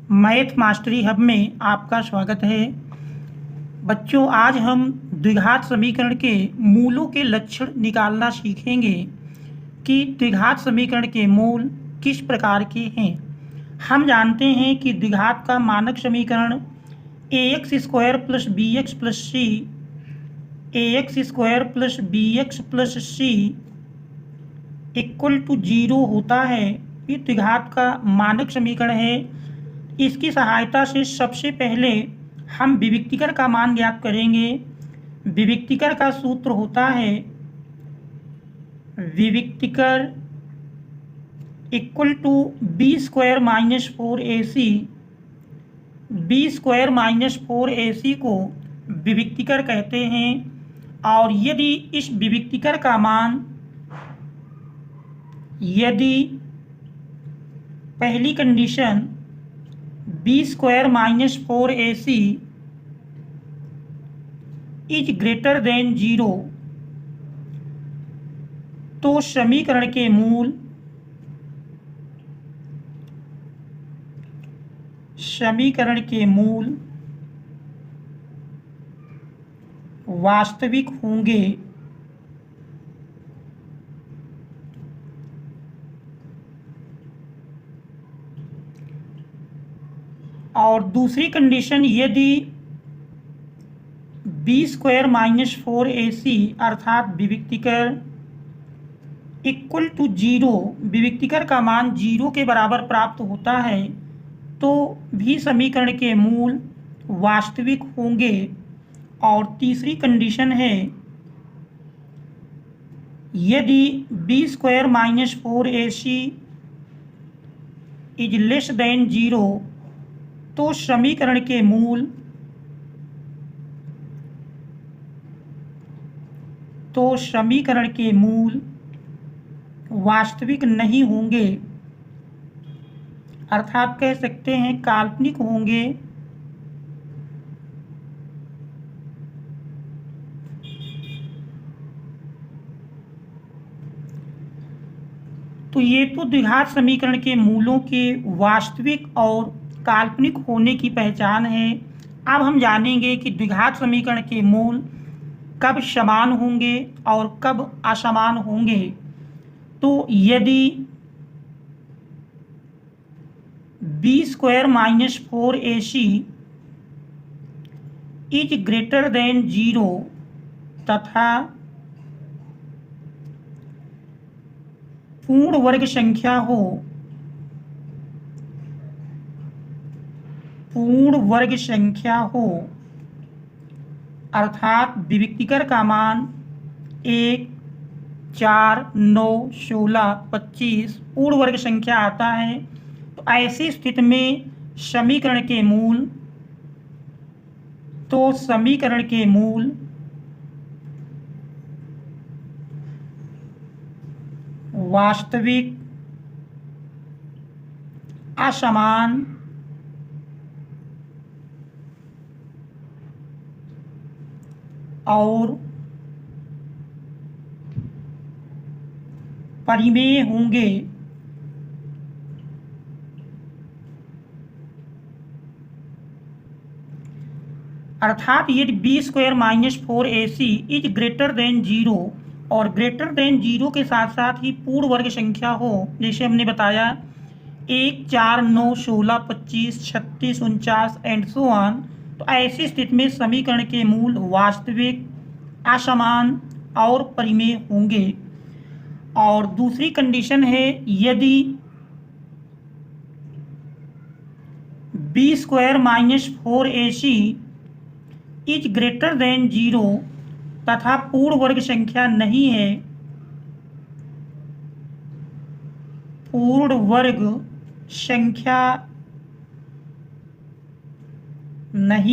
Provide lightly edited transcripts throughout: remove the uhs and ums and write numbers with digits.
Math mastery hub में आपका स्वागत है। बच्चों, आज हम द्विघात समीकरण के मूलों के लक्षण निकालना सीखेंगे कि द्विघात समीकरण के मूल किस प्रकार के हैं। हम जानते हैं कि द्विघात का मानक समीकरण ax square plus b x plus c ax square plus b x plus c equal to 0 होता है। ये द्विघात का मानक समीकरण है। इसकी सहायता से सबसे पहले हम विविक्तिकर का मान ज्ञात करेंगे। विविक्तिकर का सूत्र होता है विविक्तिकर equal to B square minus 4ac। B square minus 4ac को विविक्तिकर कहते हैं। और यदि इस विविक्तिकर का मान पहली condition b square minus 4ac is greater than 0, तो समीकरण के मूल वास्तविक होंगे। और दूसरी कंडीशन यदि बी स्क्वायर माइनस 4ac अर्थात विविक्तिकर इक्वल टू 0, विविक्तिकर का मान 0 के बराबर प्राप्त होता है, तो भी समीकरण के मूल वास्तविक होंगे। और तीसरी कंडीशन है यदि b square minus 4ac is less than 0, तो समीकरण के मूल वास्तविक नहीं होंगे, अर्थात कह सकते हैं काल्पनिक होंगे। तो ये तो द्विघात समीकरण के मूलों के वास्तविक और काल्पनिक होने की पहचान है। अब हम जानेंगे कि द्विघात समीकरण के मूल कब समान होंगे और कब असमान होंगे। तो यदि b square minus 4ac is greater than 0 तथा पूर्ण वर्ग संख्या हो, अर्थात विविक्तिकर का मान 1, 4, 9, 16, 25 पूर्ण वर्ग संख्या आता है, तो ऐसी स्थिति में समीकरण के मूल वास्तविक, असमान और परिमेय होंगे। अर्थात यदि b square minus 4ac is greater than 0 और ग्रेटर देन 0 के साथ साथ ही पूर्ण वर्ग संख्या हो, जैसे हमने बताया 1, 4, 9, 16, 25, 36, 49 एंड सो ऑन, तो ऐसी स्थिति में समीकरण के मूल वास्तविक, असमान और परिमेय होंगे। और दूसरी कंडीशन है यदि b square minus 4ac is greater than 0 तथा पूर्ण वर्ग संख्या नहीं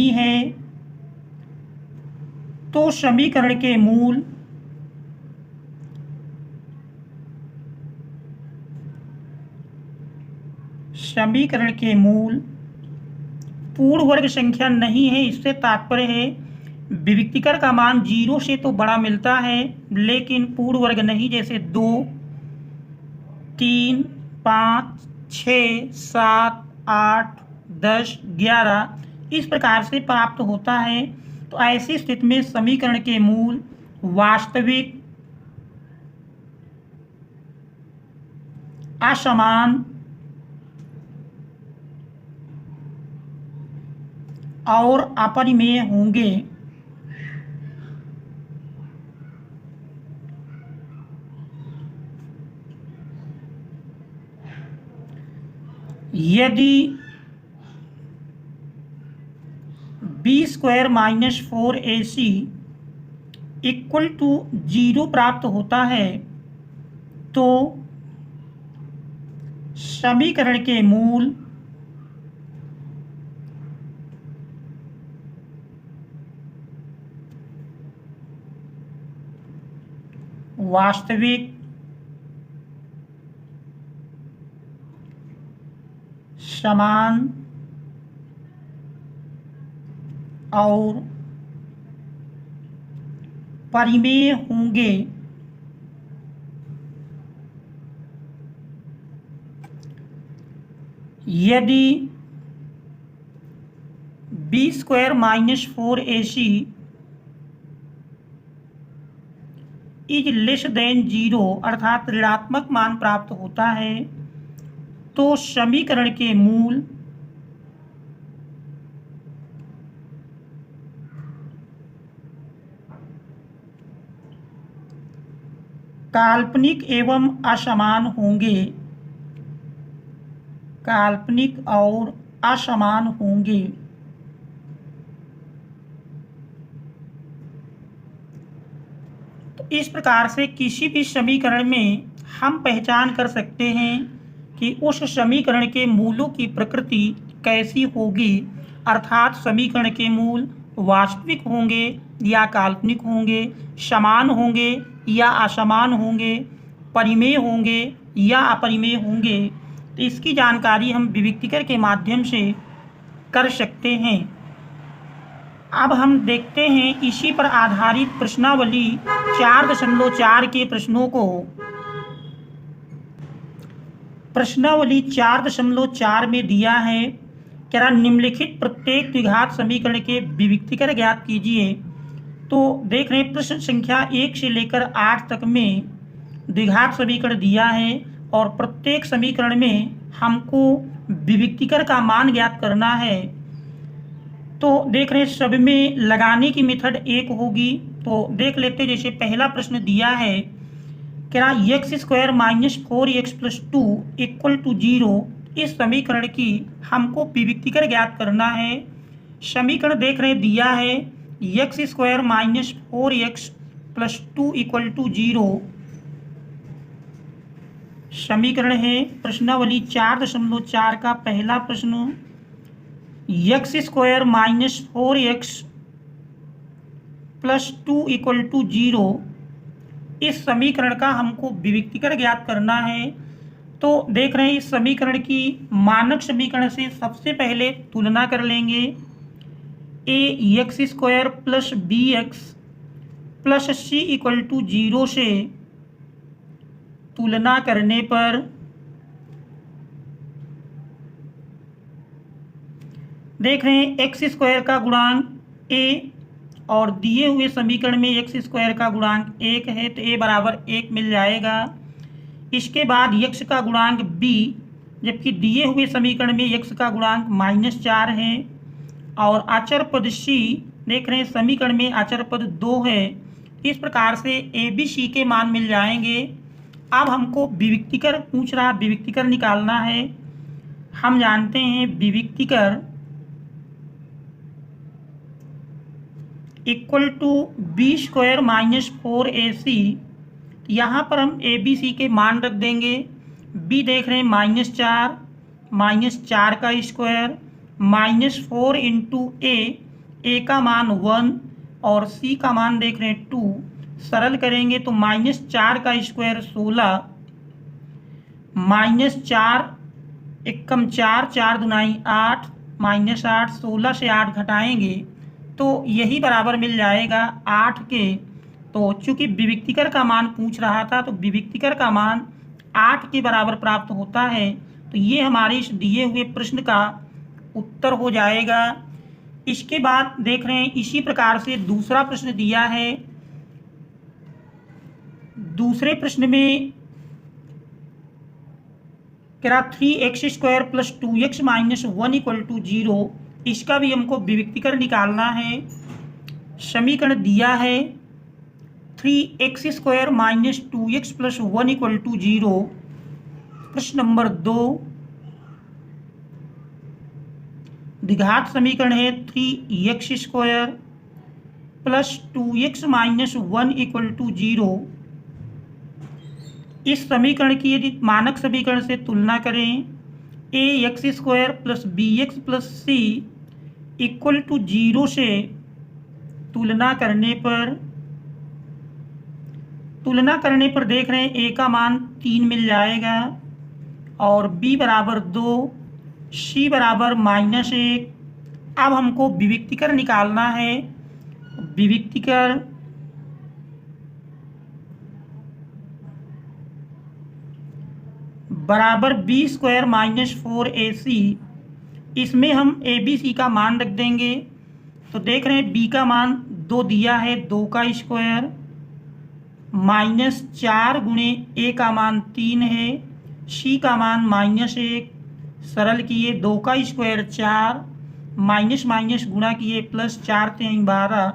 है, तो समीकरण के मूल पूर्ण वर्ग संख्या नहीं है। इससे तात्पर्य है विविक्तिकर का मान 0 से तो बड़ा मिलता है, लेकिन पूर्ण वर्ग नहीं, जैसे 2, 3, 5, 6, 7, 8, 10, 11 इस प्रकार से प्राप्त होता है। तो ऐसी स्थिति में समीकरण के मूल वास्तविक, असमान और अपरिमेय होंगे। यदि b² - 4ac इक्वल टू 0 प्राप्त होता है तो समीकरण के मूल वास्तविक, समान और परिमेय होंगे। यदि b² - 4ac is less than 0 अर्थात ऋणात्मक मान प्राप्त होता है तो समीकरण के मूल काल्पनिक एवं असमान होंगे। काल्पनिक और असमान होंगे। तो इस प्रकार से किसी भी समीकरण में हम पहचान कर सकते हैं कि उस समीकरण के मूलों की प्रकृति कैसी होगी, अर्थात समीकरण के मूल वास्तविक होंगे या काल्पनिक होंगे, समान होंगे या असमान होंगे, परिमेय होंगे या अपरिमेय होंगे। तो इसकी जानकारी हम विविक्तिकर के माध्यम से कर सकते हैं। अब हम देखते हैं इसी पर आधारित प्रश्नावली 4.4 के प्रश्नों को। प्रश्नावली 4.4 में दिया है क्या निम्नलिखित प्रत्येक द्विघात समीकरण के विविक्तिकर ज्ञात कीजिए। तो देख रहे हैं प्रश्न संख्या 1 से लेकर 8 तक में द्विघात समीकरण दिया है और प्रत्येक समीकरण में हमको विविक्तिकर का मान ज्ञात करना है। तो देख रहे हैं सब में लगाने की मेथड एक होगी। तो देख लेते हैं, जैसे पहला प्रश्न दिया है क्या x² - 4x + 2 = 0 इस समीकरण की हमको विविक्तिकर ज्ञात करना है। समीकरण देख रहे हैं दिया है x² - 4x + 2 = 0 समीकरण है। प्रश्नावली 4.4 का पहला प्रश्न x² - 4x + 2 = 0 इस समीकरण का हमको विविक्तिकर ज्ञात करना है। तो देख रहे हैं इस समीकरण की मानक समीकरण से सबसे पहले तुलना कर लेंगे। ax² + bx + c = 0 से तुलना करने पर देख रहे हैं x² का गुणांक a और दिए हुए समीकरण में x² का गुणांक 1 है तो a बराबर 1 मिल जाएगा। इसके बाद x का गुणांक b, जबकि दिए हुए समीकरण में x का गुणांक -4 है और अचर पद c देख रहे हैं समीकरण में अचर पद 2 है। इस प्रकार से a b c के मान मिल जाएंगे। अब हमको विविक्तिकर पूछ रहा, विविक्तिकर निकालना है। हम जानते हैं विविक्तिकर = b² - 4ac। यहाँ पर हम a b c के मान रख देंगे। b देख रहे हैं -4 -4 का स्क्वायर -4 × a का मान 1 और c का मान देख रहे हैं 2। सरल करेंगे तो -4 का स्क्वायर 16 -4 एकम 4 4 दूनाई 8 -8 16 से 8 घटाएंगे तो यही बराबर मिल जाएगा 8 के। तो चूंकि विविक्तिकर का मान पूछ रहा था तो विविक्तिकर का मान 8 के बराबर प्राप्त होता है। तो ये हमारे इस दिए हुए प्रश्न का उत्तर हो जाएगा। इसके बाद देख रहे हैं इसी प्रकार से दूसरा प्रश्न दिया है। दूसरे प्रश्न में कह रहा 3x² + 2x - 1 = 0। इसका भी हमको विविक्तीकरण निकालना है। समीकरण दिया है 3x² - 2x + 1 = 0। प्रश्न नंबर 2 द्विघात समीकरण है 3x² + 2x - 1 = 0। इस समीकरण की यदि मानक समीकरण से तुलना करें ax² + bx + c = 0 से तुलना करने पर देख रहे हैं a का मान 3 मिल जाएगा और b बराबर 2, c बराबर -1। अब हमको विविक्तीकरण निकालना है। विविक्तीकरण बराबर b² - 4ac। इसमें हम a b c का मान रख देंगे। तो देख रहे हैं b का मान 2 दिया है, 2 का स्क्वायर -4 गुणे a का मान 3 है, c का मान -1। सरल किए 2 का स्क्वायर 4 माइनस माइनस गुणा किए +4 3 12,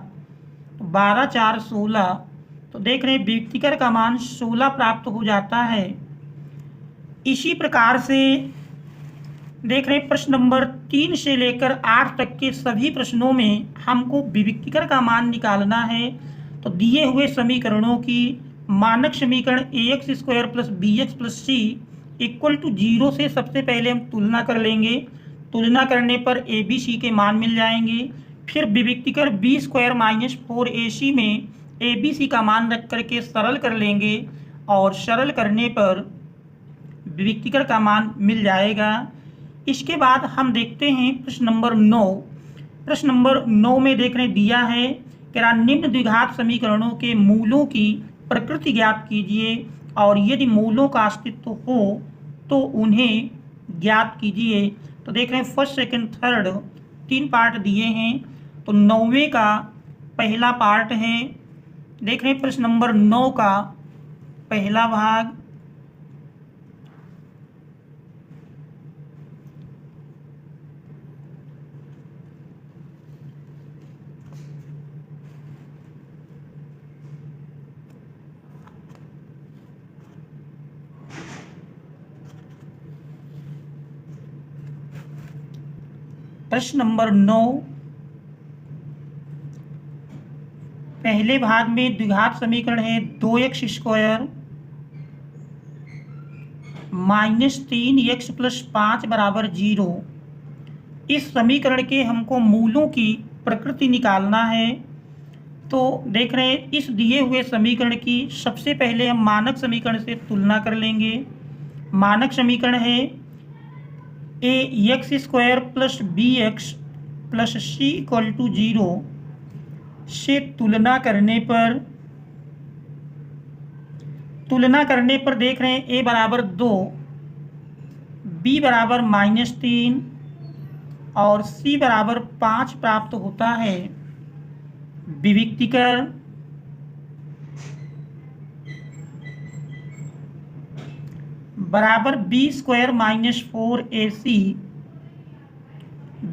12 4 16। तो देख रहे हैं विविक्तीकरण का मान 16 प्राप्त हो जाता है। इसी प्रकार से देख रहे हैं प्रश्न नंबर 3 से लेकर 8 तक के सभी प्रश्नों में हमको विविक्तीकरण का मान निकालना है। तो दिए हुए समीकरणों की मानक समीकरण ax² + bx + c = 0 से सबसे पहले हम तुलना कर लेंगे। तुलना करने पर a b c के मान मिल जाएंगे। फिर विविक्तीकरण b² - 4ac में a b c का मान रख करके सरल कर लेंगे और सरल करने पर विविक्तीकरण का मान मिल जाएगा। इसके बाद हम देखते हैं प्रश्न नंबर 9। प्रश्न नंबर 9 में देख रहे दिया है कि निम्न द्विघात समीकरणों के मूलों की प्रकृति ज्ञात कीजिए और यदि मूलों का अस्तित्व हो तो उन्हें ज्ञात कीजिए। तो देख रहे हैं फर्स्ट सेकंड थर्ड 3 पार्ट दिए हैं। तो 9वें का पहला पार्ट है। देख रहे हैं प्रश्न नंबर 9 का पहला भाग। प्रश्न नंबर 9 पहले भाग में द्विघात समीकरण है 2x² - 3x + 5 = 0। इस समीकरण के हमको मूलों की प्रकृति निकालना है। तो देख रहे हैं इस दिए हुए समीकरण की सबसे पहले हम मानक समीकरण से तुलना कर लेंगे। मानक समीकरण है ax² + bx + c = 0 से तुलना करने पर देख रहे हैं a बराबर 2, b बराबर -3 और c बराबर 5 प्राप्त होता है। विविक्तीकरण बराबर b² - 4ac।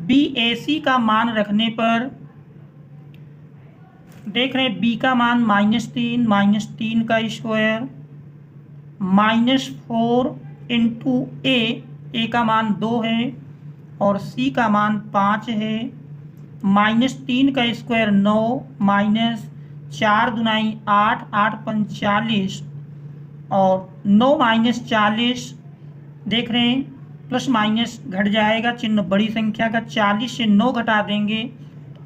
bac का मान रखने पर देख रहे हैं b का मान -3 3 का स्क्वायर -4 इंटू a का मान 2 है और c का मान 5 है। -3 का स्क्वायर 9 -4 दूनाई 8 8 पंच 40 और 9 - 40 देख रहे हैं प्लस माइनस घट जाएगा, चिन्ह बड़ी संख्या का 40 से 9 घटा देंगे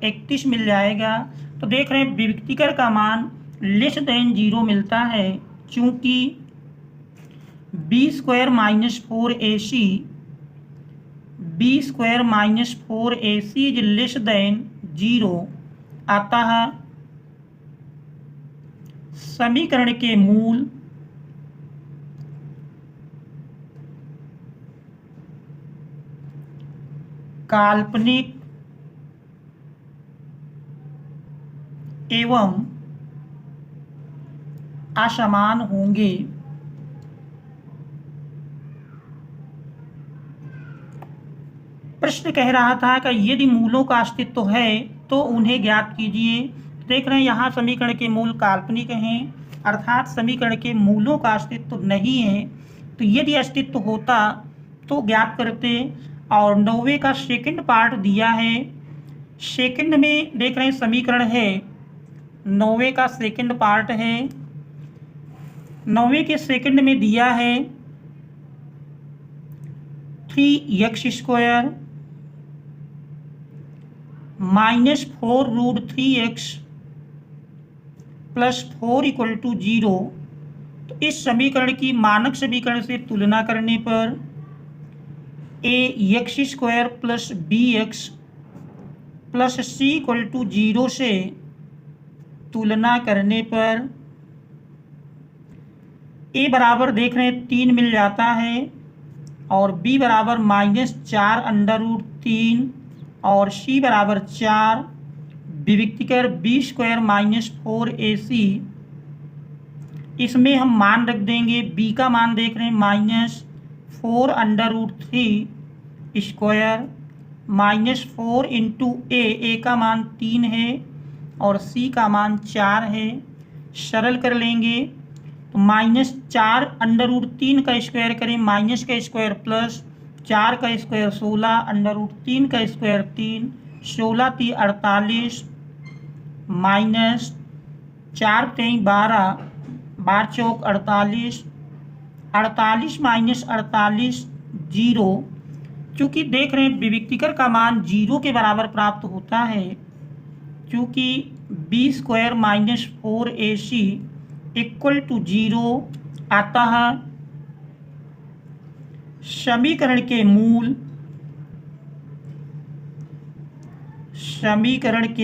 31 मिल जाएगा। तो देख रहे हैं विविक्तीकरण का मान <0 मिलता है चूंकि b² - 4ac = 0। अतः समीकरण के मूल काल्पनिक एवं असमान होंगे। प्रश्न कह रहा था कि यदि मूलों का अस्तित्व है तो उन्हें ज्ञात कीजिए। देख रहे हैं यहाँ समीकरण के मूल काल्पनिक हैं, अर्थात समीकरण के मूलों का अस्तित्व नहीं है। तो यदि अस्तित्व होता तो ज्ञात करते। और 9वें का सेकंड पार्ट दिया है। सेकंड में देख रहे हैं समीकरण है, 9वें का सेकंड पार्ट है। 9वें के सेकंड में दिया है 3x² माइनस 4√3x प्लस 4 = 0। तो इस समीकरण की मानक समीकरण से तुलना करने पर ax² plus bx plus c = 0 से तुलना करने पर a बराबर देख रहे हैं 3 मिल जाता है और b बराबर -4√3 और c बराबर 4। विविक्तिकर b² माइनस 4ac। इसमें हम मान रख देंगे। b का मान देख रहे हैं -4√3² माइनस 4 इंटू a का मान 3 है और c का मान 4 है। सरल कर लेंगे तो -4√3 का स्क्वायर करें, माइनस का स्क्वायर प्लस 4 का स्क्वायर 16, √3 का स्क्वायर 3, 16 × 48 माइनस 4 × 12, 12 चौक 48, 48 माइनस 48 0। चूँकि देख रहे हैं विविक्तिकर का मान 0 के बराबर प्राप्त होता है, क्योंकि b² माइनस 4ac = 0। अतः समीकरण के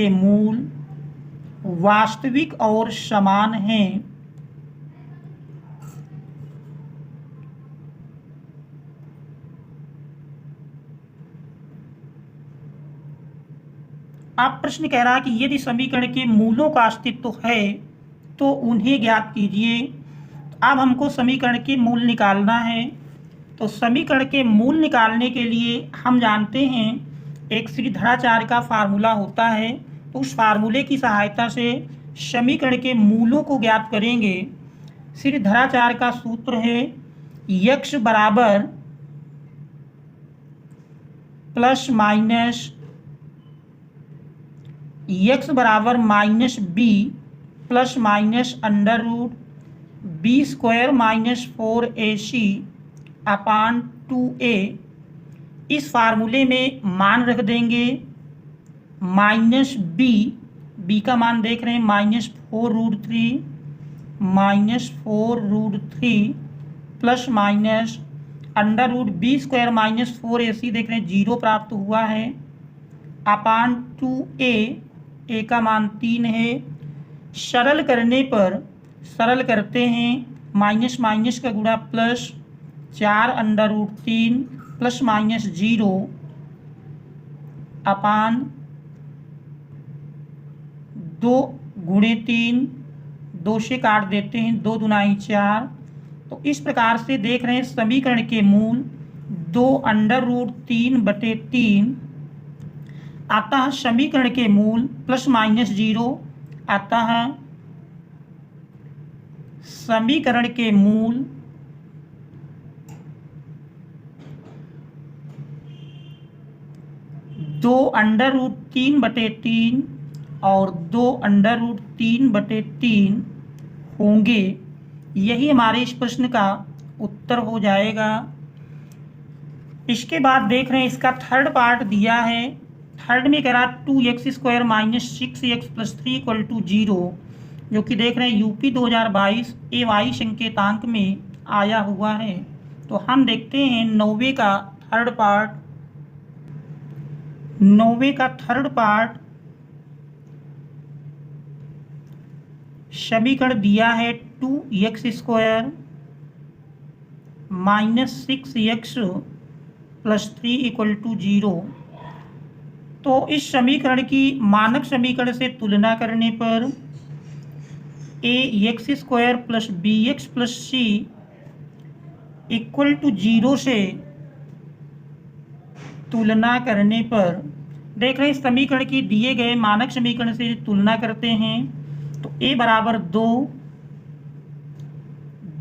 मूल वास्तविक और समान हैं। अब प्रश्न कह रहा है कि यदि समीकरण के मूलों का अस्तित्व है तो उन्हें ज्ञात कीजिए। अब हमको समीकरण के मूल निकालना है। तो समीकरण के मूल निकालने के लिए हम जानते हैं एक श्रीधराचार्य का फार्मूला होता है। तो उस फार्मूले की सहायता से समीकरण के मूलों को ज्ञात करेंगे। श्रीधराचार्य का सूत्र है x बराबर प्लस माइनस x बराबर -b plus minus √b² minus 4ac upon 2a। इस फार्मूले में मान रख देंगे -b का मान देख रहे हैं -4√3 plus minus √b² minus 4ac देख रहे हैं 0 प्राप्त हुआ है अपान 2a का मान 3 है। सरल करते हैं माइनस माइनस का गुणा प्लस 4√3 प्लस माइनस 0 अपान 2 × 3, 2 से काट देते हैं, 2 दूनाई 4। तो इस प्रकार से देख रहे हैं समीकरण के मूल 2√3/3। अतः समीकरण के मूल प्लस माइनस 0। अतः समीकरण के मूल (2√3/3) और 2√3/3 होंगे। यही हमारे इस प्रश्न का उत्तर हो जाएगा। इसके बाद देख रहे हैं इसका थर्ड पार्ट दिया है। थर्ड में कह रहा 2x² माइनस 6x प्लस 3 = 0, जो कि देख रहे हैं यूपी 2022 AY संकेतांक में आया हुआ है। तो हम देखते हैं 9वें का थर्ड पार्ट। समीकरण दिया है 2x² माइनस 6x प्लस 3 = 0 तो इस समीकरण की मानक समीकरण से तुलना करने पर ax² plus bx plus c equal to 0 से तुलना करने पर देख रहे हैं, इस समीकरण की दिए गए मानक समीकरण से तुलना करते हैं तो a बराबर 2,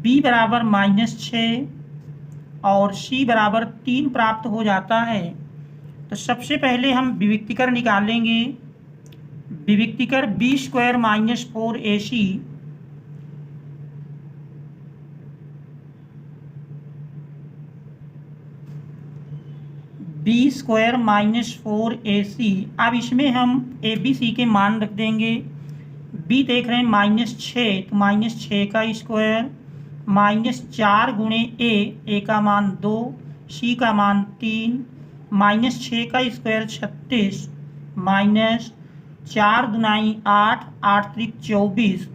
b बराबर -6 और c बराबर 3 प्राप्त हो जाता है। तो सबसे पहले हम विविक्तिकर निकालेंगे। विविक्तिकर b² - 4ac b² - 4ac। अब इसमें हम a b c के मान रख देंगे। b देख रहे हैं -6, तो -6 का स्क्वायर, -4 गुणे a का मान 2, c का मान 3, -6 का स्क्वायर 36, -4 दुनाई 8, 8 त्रिक 24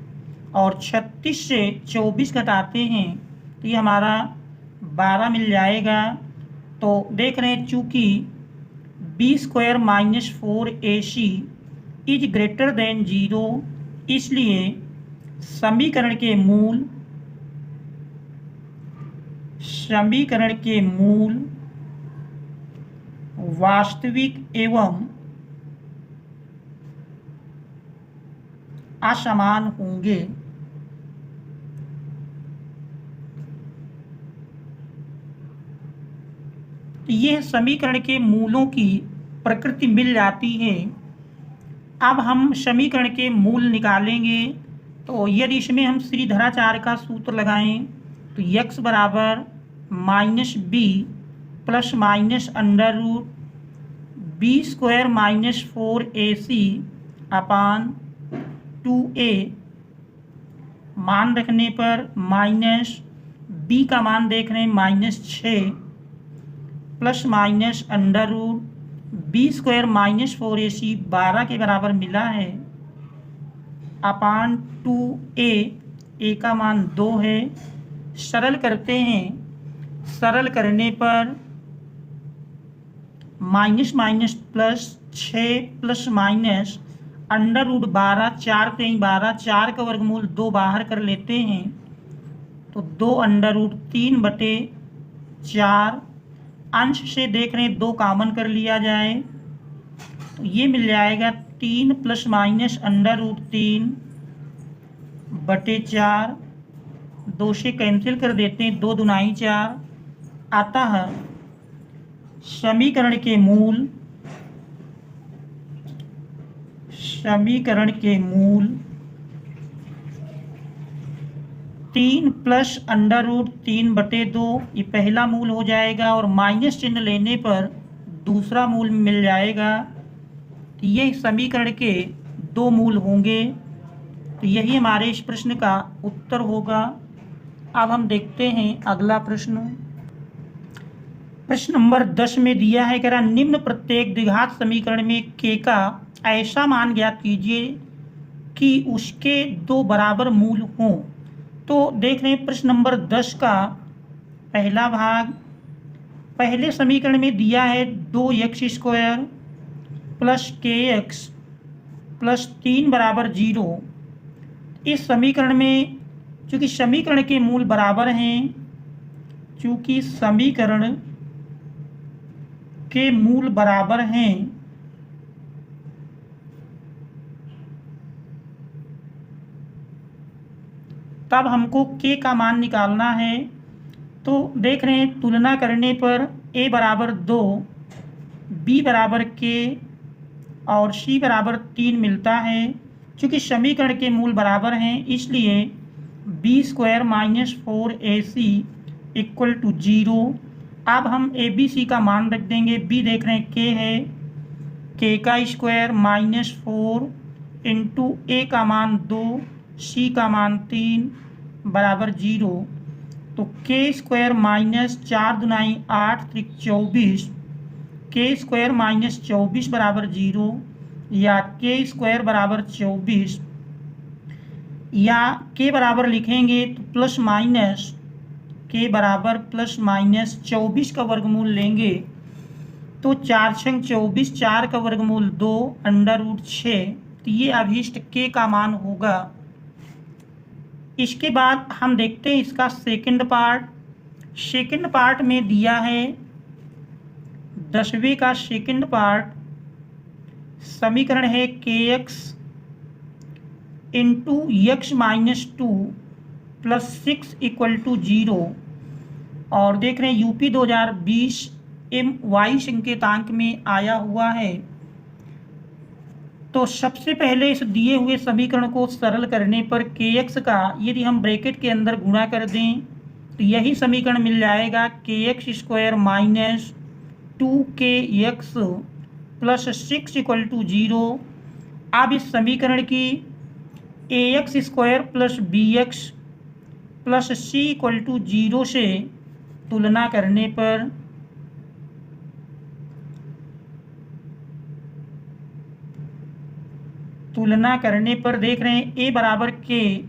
और 36 से 24 घटाते हैं तो ये हमारा 12 मिल जाएगा। तो देख रहे हैं चूँकि b² - 4ac is greater than 0, इसलिए समीकरण के मूल वास्तविक एवं असमान होंगे। यह समीकरण के मूलों की प्रकृति मिल जाती है। अब हम समीकरण के मूल निकालेंगे। तो यदि इसमें हम श्रीधराचार्य का सूत्र लगाएं तो x बराबर -b plus minus under root b² - 4ac upon 2a, मान रखने पर माइनस b का मान देख रहे हैं -6 plus minus under root b² - 4ac 12 के बराबर मिला है अपान 2a, a का मान 2 है। सरल करते हैं, सरल करने पर minus minus plus 6 plus minus under root 12, 4 3 12, 4 का वर्गमूल 2 बाहर कर लेते हैं तो 2 अंडर रूट 3/4, अंश से देख रहे हैं 2 कॉमन कर लिया जाए तो ये मिल जाएगा 3 प्लस माइनस अंडर रूट 3/4, 2 से कैंसिल कर देते हैं, 2 दुनाई 4। अतः समीकरण के मूल 3 प्लस अंडर रूट 3/2 ये पहला मूल हो जाएगा और माइनस चिन्ह लेने पर दूसरा मूल मिल जाएगा। तो ये समीकरण के 2 मूल होंगे। तो यही हमारे इस प्रश्न का उत्तर होगा। अब हम देखते हैं अगला प्रश्न। प्रश्न नंबर 10 में दिया है, कह रहा निम्न प्रत्येक द्विघात समीकरण में k का ऐसा मान ज्ञात कीजिए कि उसके 2 बराबर मूल हों। तो देख रहे हैं प्रश्न नंबर 10 का पहला भाग, पहले समीकरण में दिया है 2x² प्लस kx प्लस 3 बराबर 0। इस समीकरण में चूँकि समीकरण के मूल बराबर हैं, चूँकि समीकरण के मूल बराबर हैं तब हमको k का मान निकालना है। तो देख रहे हैं तुलना करने पर a बराबर 2, b बराबर k और c बराबर 3 मिलता है। चूँकि समीकरण के मूल बराबर हैं इसलिए b² - 4ac इक्वल टू 0। अब हम a b c का मान रख देंगे। b देख रहे हैं k है, k का स्क्वायर -4 इंटू a का मान 2, c का मान 3 बराबर 0। तो k² -4 दुनाई 8 त्रिक 24, k² -24 बराबर 0 या k² बराबर 24 या k बराबर लिखेंगे तो प्लस माइनस k बराबर प्लस माइनस 24 का वर्गमूल लेंगे तो 4 छंग 24, 4 का वर्गमूल 2 √6, तो ये अभीष्ट के का मान होगा। इसके बाद हम देखते हैं इसका सेकंड पार्ट। सेकंड पार्ट में दिया है 10वें का सेकंड पार्ट, समीकरण है kx into x minus 2 plus 6 equal to 0। और देख रहे हैं यूपी 2020 MY संकेतांक में आया हुआ है। तो सबसे पहले इस दिए हुए समीकरण को सरल करने पर kx का यदि हम ब्रैकेट के अंदर गुणा कर दें तो यही समीकरण मिल जाएगा kx square minus 2kx plus 6 equal to 0। अब इस समीकरण की ax square plus bx plus c equal to 0 से तुलना करने पर देख रहे हैं a बराबर k,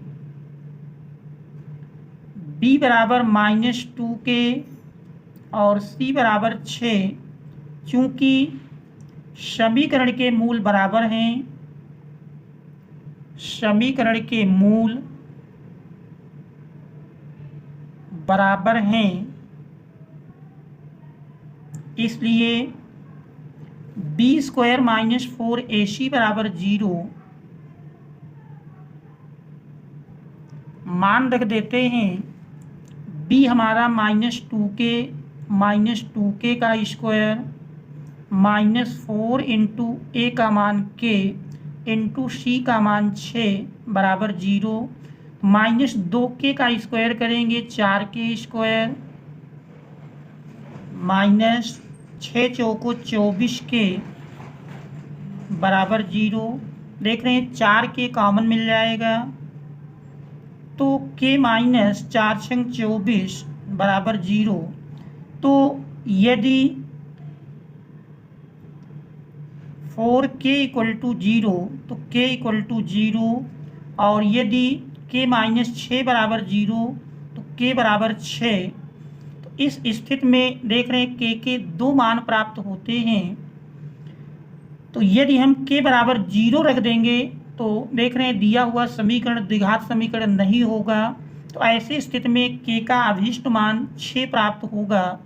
b बराबर -2k और c बराबर 6। चूंकि समीकरण के मूल बराबर हैं, समीकरण के मूल बराबर हैं, इसलिए b स्क्वायर माइनस 4ac बराबर 0 मान रख देते हैं। b हमारा -2k का स्क्वायर -4 इंटू a का मान k इंटू c का मान 6 बराबर 0। -2k का स्क्वायर करेंगे 4k स्क्वायर माइनस 6 चौको 24k बराबर 0। देख रहे हैं 4k कॉमन मिल जाएगा तो k माइनस 4 छंग 24 बराबर 0। तो यदि 4k इक्वल टू 0 तो k इक्वल टू 0, और यदि k माइनस 6 बराबर 0 तो k बराबर 6। तो इस स्थिति में देख रहे हैं k के 2 मान प्राप्त होते हैं। तो यदि हम k बराबर 0 रख देंगे तो देख रहे हैं दिया हुआ समीकरण द्विघात समीकरण नहीं होगा। तो ऐसी स्थिति में k का अभीष्ट मान 6 प्राप्त होगा।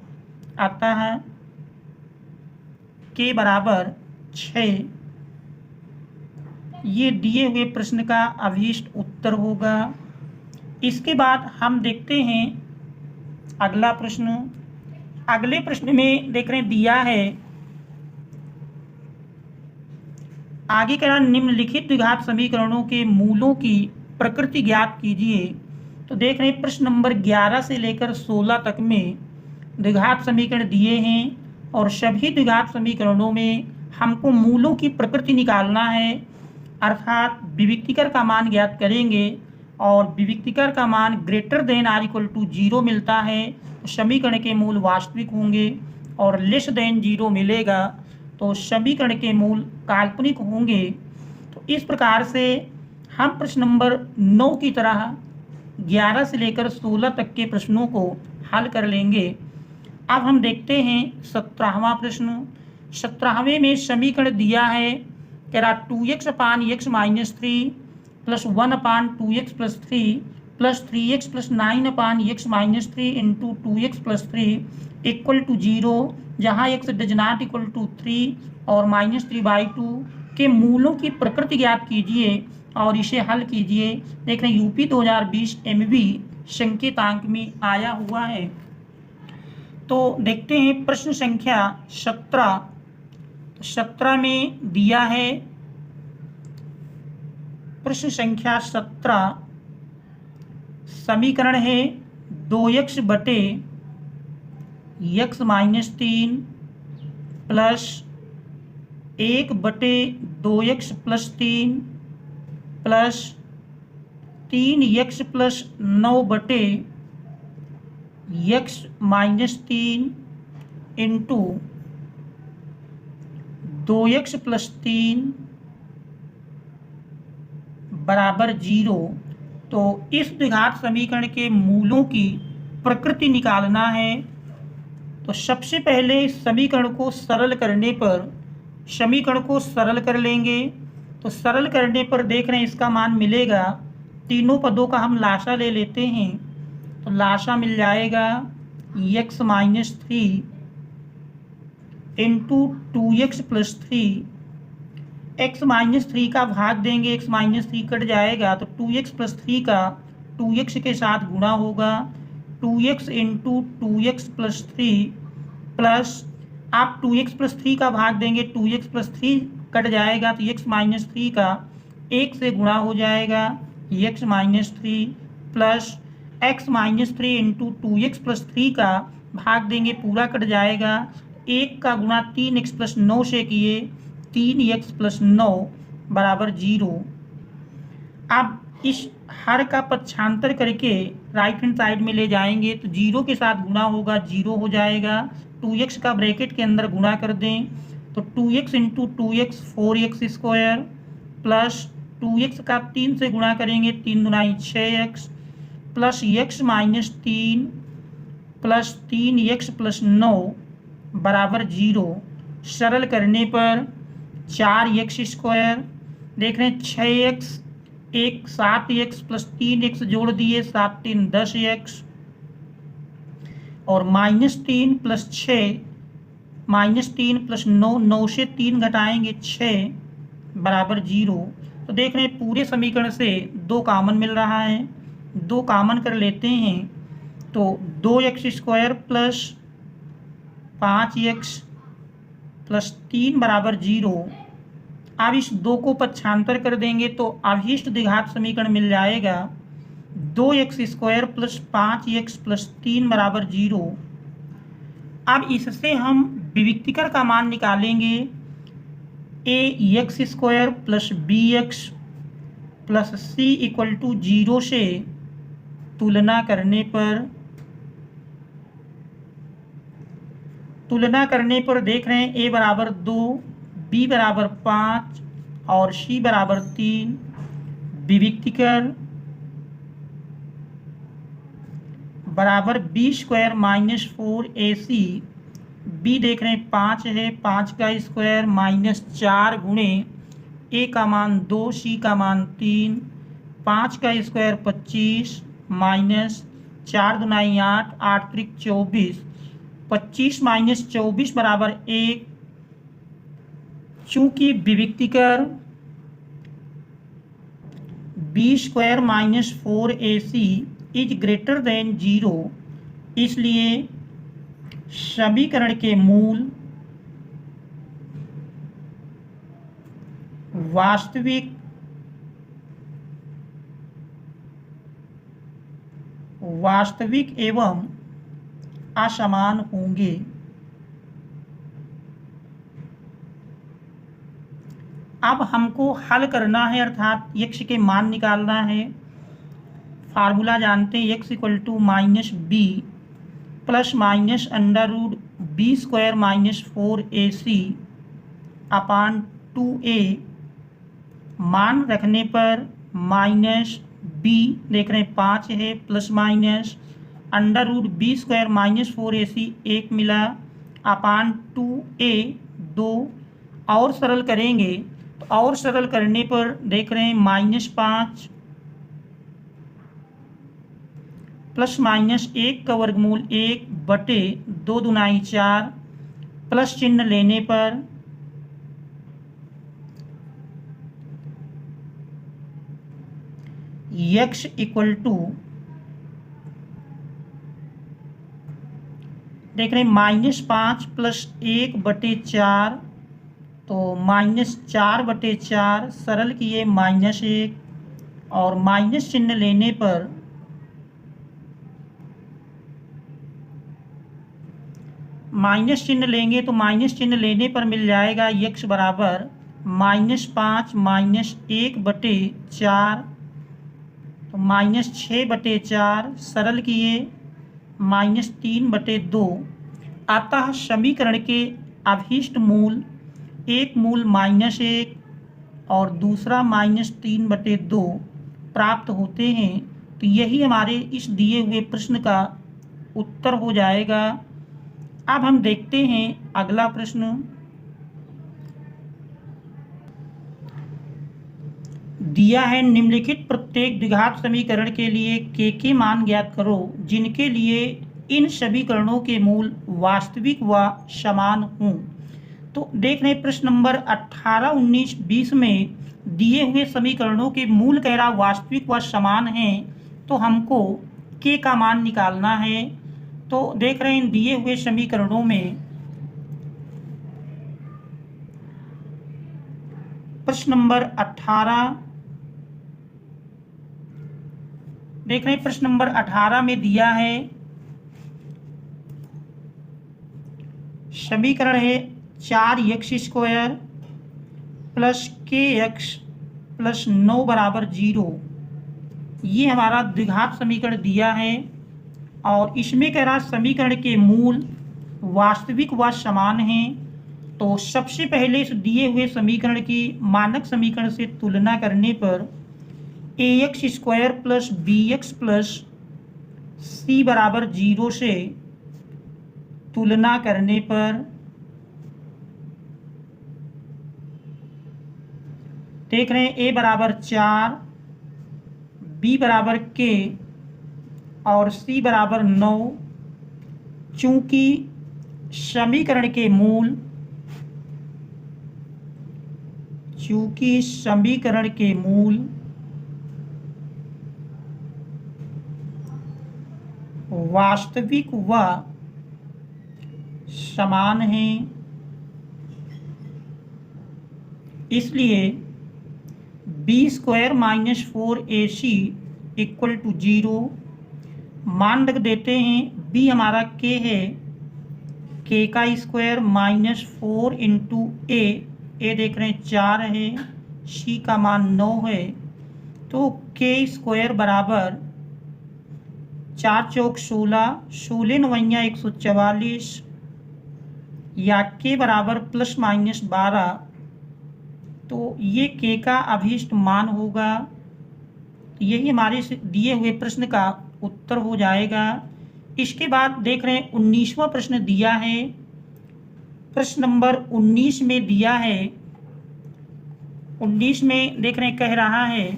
आता है k बराबर 6। ये दिए हुए प्रश्न का अभीष्ट उत्तर होगा। इसके बाद हम देखते हैं अगला प्रश्न। अगले प्रश्न में देख रहे हैं दिया है आगे कह रहा निम्नलिखित द्विघात समीकरणों के मूलों की प्रकृति ज्ञात कीजिए। तो देख रहे हैं प्रश्न नंबर 11 से लेकर 16 तक में द्विघात समीकरण दिए हैं और सभी द्विघात समीकरणों में हमको मूलों की प्रकृति निकालना है, अर्थात विविक्तिकर का मान ज्ञात करेंगे और विविक्तिकर का मान greater than or equal to 0 मिलता है तो समीकरण के मूल वास्तविक होंगे, और लेस देन 0 मिलेगा तो समीकरण के मूल काल्पनिक होंगे। तो इस प्रकार से हम प्रश्न नंबर 9 की तरह 11 से लेकर 16 तक के प्रश्नों को हल कर लेंगे। अब हम देखते हैं 17वां प्रश्न। 17वें में समीकरण दिया है कह रहा 2x upon x minus 3 plus 1 upon 2x plus 3 plus 3x plus 9 upon x minus 3 into 2x plus 3 equal to 0, जहाँ x does not equal to 3 और -3/2 के मूलों की प्रकृति ज्ञात कीजिए और इसे हल कीजिए। देख रहे हैं यूपी 2020 MB संकेतांक में आया हुआ है। तो देखते हैं प्रश्न संख्या 17। 17 में दिया है प्रश्न संख्या 17 समीकरण है 2x बटे x माइनस 3 प्लस 1 बटे 2x plus 3 plus 3x plus 9 बटे x minus 3 into 2x plus 3 बराबर 0। तो इस द्विघात समीकरण के मूलों की प्रकृति निकालना है। तो सबसे पहले समीकरण को सरल कर लेंगे। तो सरल करने पर देख रहे हैं इसका मान मिलेगा, तीनों पदों का हम लासा ले लेते हैं तो लासा मिल जाएगा x minus 3 into 2x plus 3। x minus 3 का भाग देंगे, x माइनस 3 कट जाएगा तो 2x प्लस 3 का 2x के साथ गुणा होगा, 2x into 2x plus 3 plus आप 2x प्लस 3 का भाग देंगे, 2x प्लस 3 कट जाएगा तो x माइनस 3 का 1 से गुणा हो जाएगा, x minus 3 plus x minus 3 into 2x plus 3 का भाग देंगे, पूरा कट जाएगा, 1 का गुणा 3x प्लस 9 से किए, 3x प्लस 9 बराबर 0। अब इस हर का पक्षांतर करके राइट हैंड साइड में ले जाएंगे तो 0 के साथ गुणा होगा, 0 हो जाएगा, 2x का ब्रैकेट के अंदर गुणा कर दें तो 2x into 2x 4x square plus 2x का 3 से गुणा करेंगे, 3 Dunai 6x plus x minus 3 plus 3x plus 9 बराबर 0। सरल करने पर 4x स्क्वायर, देख रहे हैं 6x, 7x प्लस 3x जोड़ दिए, 7 3 10x और माइनस 3 प्लस 6, माइनस 3 प्लस 9, 9 से 3 घटाएंगे 6 बराबर 0। तो देख रहे हैं पूरे समीकरण से 2 कॉमन मिल रहा है, 2 कॉमन कर लेते हैं तो 2x square plus 5x plus 3 बराबर 0। अब इस 2 को पक्षांतर कर देंगे तो अभीष्ट द्विघात समीकरण मिल जाएगा, 2x square plus 5x plus 3 बराबर 0। अब इससे हम विविक्तिकर का मान निकालेंगे, ax square plus bx plus c equal to 0 से तुलना करने पर देख रहे हैं a बराबर 2, b बराबर 5 और c बराबर 3। विविक्तिकर बराबर b square minus 4ac, b देख रहे हैं 5 है, 5 का स्क्वायर माइनस 4 गुणे a का मान 2, c का मान 3, 5 का स्क्वायर 25 माइनस 4 दुनाई 8, 8 त्रिक 24, 25 माइनस 24 बराबर 1। चूंकि विविक्तिकर b square minus 4ac is greater than 0, इसलिए समीकरण के मूल वास्तविक एवं असमान होंगे। अब हमको हल करना है, अर्थात x के मान निकालना है। फार्मूला जानते हैं, x equal to minus b plus minus under root b square minus 4ac upon 2a। मान रखने पर माइनस बी देख रहे हैं 5 है, plus minus under root b square minus 4ac 1 मिला, अपान 2a 2। और सरल करेंगे तो और सरल करने पर देख रहे हैं माइनस 5 प्लस माइनस 1 का वर्गमूल 1 बटे 2 दुनाई 4 प्लस चिन्ह लेने पर x इक्वल टू देख रहे हैं माइनस 5 प्लस 1 बटे 4, तो माइनस 4 बटे 4 सरल किए माइनस 1 और माइनस चिन्ह लेने पर माइनस चिन्ह लेंगे तो माइनस चिन्ह लेने पर मिल जाएगा x बराबर माइनस 5 माइनस 1 बटे 4, तो माइनस 6 बटे 4 सरल किए माइनस 3 बटे 2। अतः समीकरण के अभीष्ट मूल, एक मूल माइनस 1 और दूसरा माइनस 3 बटे 2 प्राप्त होते हैं। तो यही हमारे इस दिए हुए प्रश्न का उत्तर हो जाएगा। अब हम देखते हैं अगला प्रश्न। दिया है निम्नलिखित प्रत्येक द्विघात समीकरण के लिए के मान ज्ञात करो जिनके लिए इन समीकरणों के मूल वास्तविक व समान हों। तो देख रहे हैं प्रश्न नंबर 18, 19, 20 में दिए हुए समीकरणों के मूल कह रहा वास्तविक व समान हैं, तो हमको के का मान निकालना है। तो देख रहे हैं इन दिए हुए समीकरणों में प्रश्न नंबर 18 देख रहे हैं, प्रश्न नंबर 18 में दिया है समीकरण है 4x² प्लस kx प्लस 9 बराबर 0। ये हमारा द्विघात समीकरण दिया है और इसमें कह रहा समीकरण के मूल वास्तविक व समान हैं। तो सबसे पहले इस दिए हुए समीकरण की मानक समीकरण से तुलना करने पर ax² plus bx plus c बराबर 0 से तुलना करने पर देख रहे हैं a बराबर 4, b बराबर k और c बराबर 9। चूंकि समीकरण के मूल वास्तविक व समान हैं, इसलिए b² minus 4ac equal to 0 मान रख देते हैं। b हमारा k है, k का स्क्वायर माइनस 4 इंटू a देख रहे हैं 4 है, c का मान 9 है। तो k² बराबर 4 चौक 16, 16 नवैया 144 या k बराबर प्लस माइनस 12। तो ये k का अभीष्ट मान होगा। यही हमारे दिए हुए प्रश्न का उत्तर हो जाएगा। इसके बाद देख रहे हैं 19वां प्रश्न दिया है। प्रश्न नंबर 19 में दिया है, 19 में देख रहे हैं कह रहा है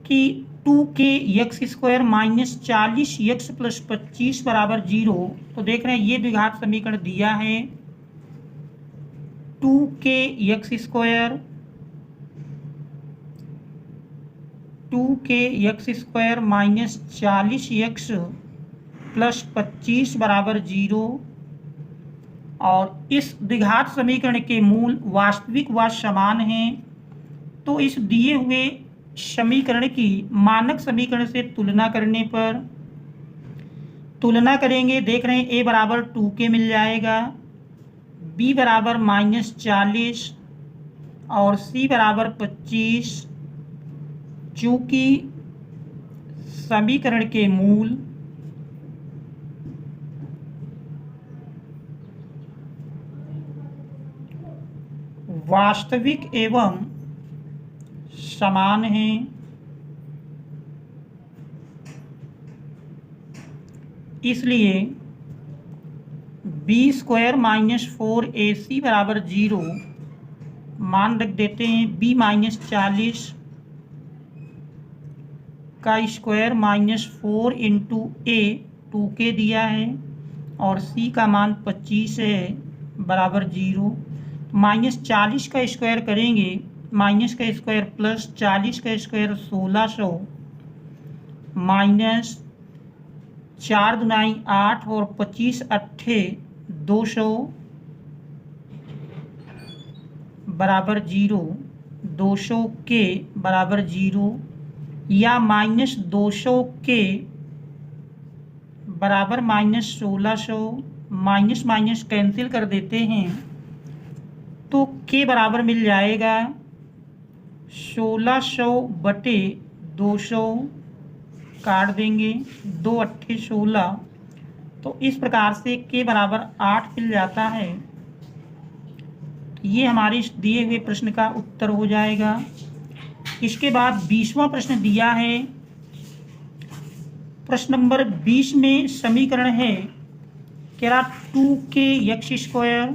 कि 2kx² माइनस 40x प्लस 25 बराबर 0। तो देख रहे हैं ये द्विघात समीकरण दिया है 2kx² माइनस 40x प्लस 25 बराबर 0 और इस द्विघात समीकरण के मूल वास्तविक व समान हैं। तो इस दिए हुए समीकरण की मानक समीकरण से तुलना करने पर तुलना करेंगे, देख रहे हैं a बराबर 2k मिल जाएगा, b बराबर माइनस 40 और c बराबर 25। चूँकि समीकरण के मूल वास्तविक एवं समान हैं, इसलिए b² माइनस 4ac बराबर 0 मान रख देते हैं। b माइनस 40 का square minus 4 into a 2k दिया है और c का मान 25 है बराबर 0। माइनस 40 का स्क्वायर करेंगे, माइनस का स्क्वायर प्लस 40 का स्क्वायर 1600 माइनस 4 दुनाई 8 और 25 अट्ठे 200 बराबर 0, 200 के बराबर 0 या माइनस 200 के बराबर माइनस 1600। माइनस माइनस कैंसिल कर देते हैं तो के बराबर मिल जाएगा 1600 बटे 200 काट देंगे, 2 अट्ठे 16। तो इस प्रकार से के बराबर 8 मिल जाता है। ये हमारे इस दिए हुए प्रश्न का उत्तर हो जाएगा। इसके बाद 20वां प्रश्न दिया है। प्रश्न नंबर 20 में समीकरण है क्या 2k square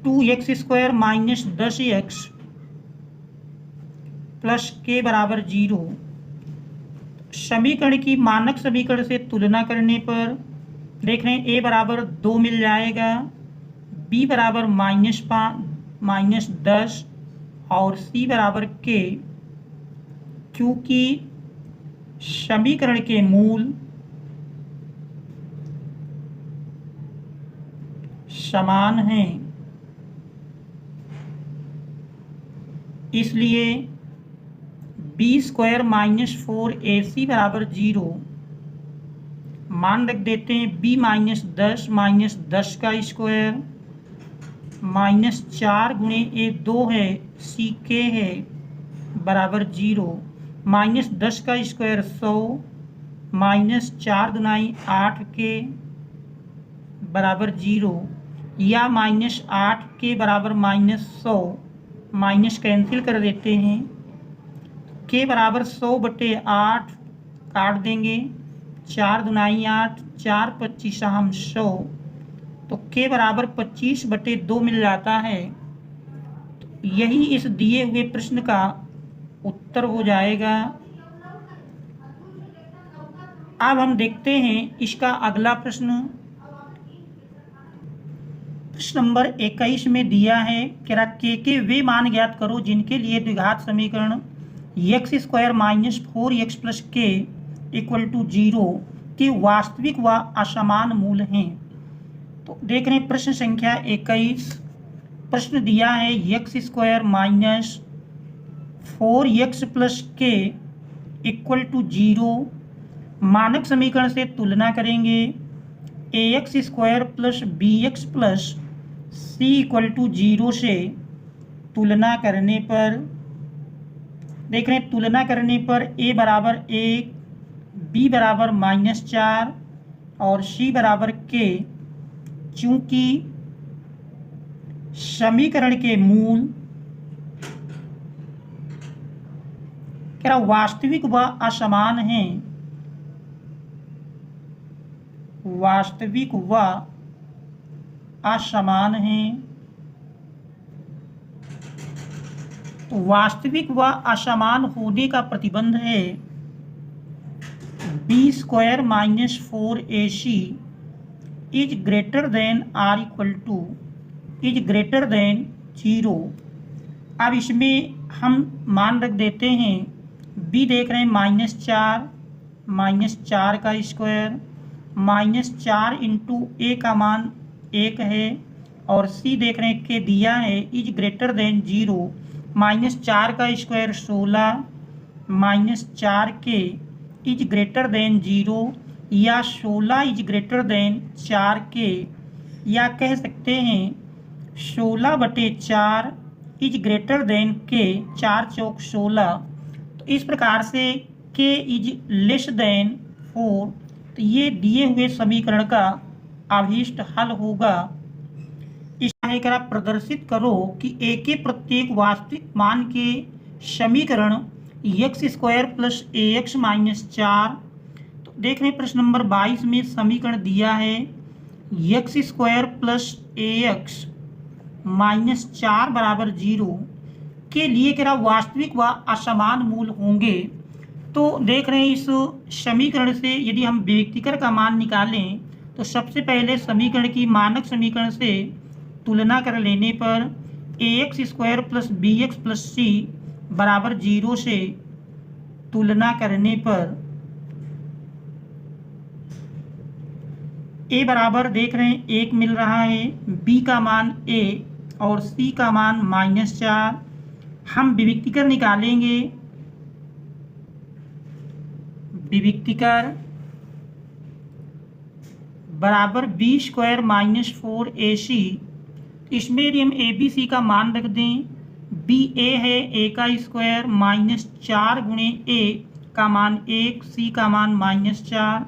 2x square minus 10x plus k बराबर 0। समीकरण की मानक समीकरण से तुलना करने पर देख रहे हैं a बराबर 2 मिल जाएगा, b बराबर -10 और c बराबर k, क्योंकि समीकरण के मूल समान हैं इसलिए b स्क्वायर माइनस 4ac बराबर 0 मान रख देते हैं। b -10 का स्क्वायर माइनस 4 गुणे a 2 है, c k है बराबर 0, -10 का स्क्वायर 100 माइनस 4 दुनाई 8 के बराबर 0 या -8 के बराबर -100 माइनस कैंसिल कर देते हैं। के बराबर 100/8 काट देंगे, 4 दुनाई 8, 4 25 हम 100, तो के बराबर 25/2 मिल जाता है। तो यही इस दिए हुए प्रश्न का उत्तर हो जाएगा। अब हम देखते हैं इसका अगला प्रश्न। प्रश्न नंबर 21 में दिया है के वे मान ज्ञात करो जिनके लिए द्विघात समीकरण x square minus 4x plus k equal to 0 के वास्तविक व असमान मूल हैं। तो देख रहे हैं प्रश्न संख्या 21। प्रश्न दिया है x square minus 4x plus k equal to 0। मानक समीकरण से तुलना करेंगे। ax square plus bx plus c equal to 0 से तुलना करने पर देख रहे हैं, तुलना करने पर a बराबर 1, b बराबर -4 और c बराबर k, चूंकि समीकरण के मूल क्या वास्तविक व असमान हैं, वास्तविक व असमान हैं। तो वास्तविक व असमान होने का प्रतिबंध है b square minus 4ac is greater than or equal to is greater than 0। अब इसमें हम मान रख देते हैं। b देख रहे हैं -4 का स्क्वायर -4 इंटू a का मान 1 है, और c देख रहे हैं के दिया है इज ग्रेटर देन 0, -4 का स्क्वायर 16 -4 के इज ग्रेटर देन 0 या 16 इज ग्रेटर देन 4 के, या कह सकते हैं 16/4 इज ग्रेटर देन के, 4 चौक 16। तो इस प्रकार से के इज लेस देन 4। तो ये दिए हुए समीकरण का अभीष्ट हल होगा। इस तरह प्रदर्शित करो कि a के प्रत्येक वास्तविक मान के समीकरण x square plus ax minus 4। तो देख रहे हैं प्रश्न नंबर 22 में समीकरण दिया है x square plus ax minus 4 बराबर 0 के लिए क्या वास्तविक व असमान मूल होंगे। तो देख रहे हैं इस समीकरण से यदि हम व्यक्तिकर का मान निकालें तो सबसे पहले समीकरण की मानक समीकरण से तुलना कर लेने पर ax square plus bx plus c बराबर 0 से तुलना करने पर a बराबर देख रहे हैं 1 मिल रहा है, b का मान a और c का मान -4। हम विविक्तिकर निकालेंगे। विविक्तिकर बराबर b स्क्वायर माइनस 4ac। इसमें यदि हम ए बी सी का मान रख दें, बी ए है a का स्क्वायर -4 गुणे a का मान 1, c का मान -4।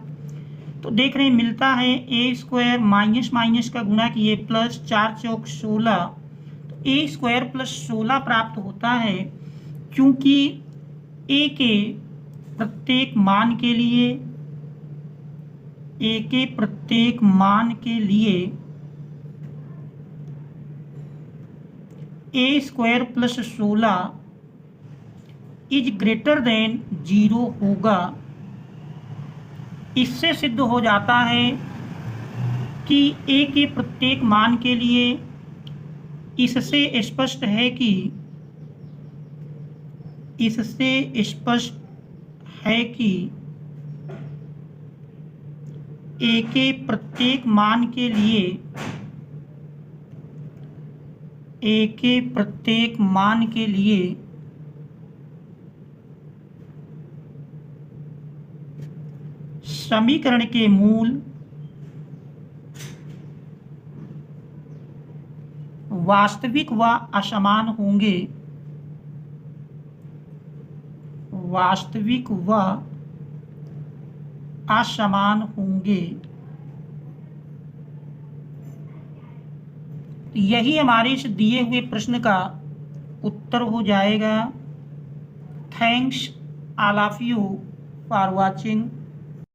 तो देख रहे हैं मिलता है a स्क्वायर माइनस माइनस का गुणा किए प्लस 4 चौक 16, तो a स्क्वायर प्लस 16 प्राप्त होता है। क्योंकि ए के प्रत्येक मान के लिए A square plus 16 is greater than 0 होगा। इससे सिद्ध हो जाता है कि ए के प्रत्येक मान के लिए इससे स्पष्ट है कि ए के प्रत्येक मान के लिए समीकरण के मूल वास्तविक व असमान होंगे। यही हमारे इस दिए हुए प्रश्न का उत्तर हो जाएगा। Thanks all of you for watching.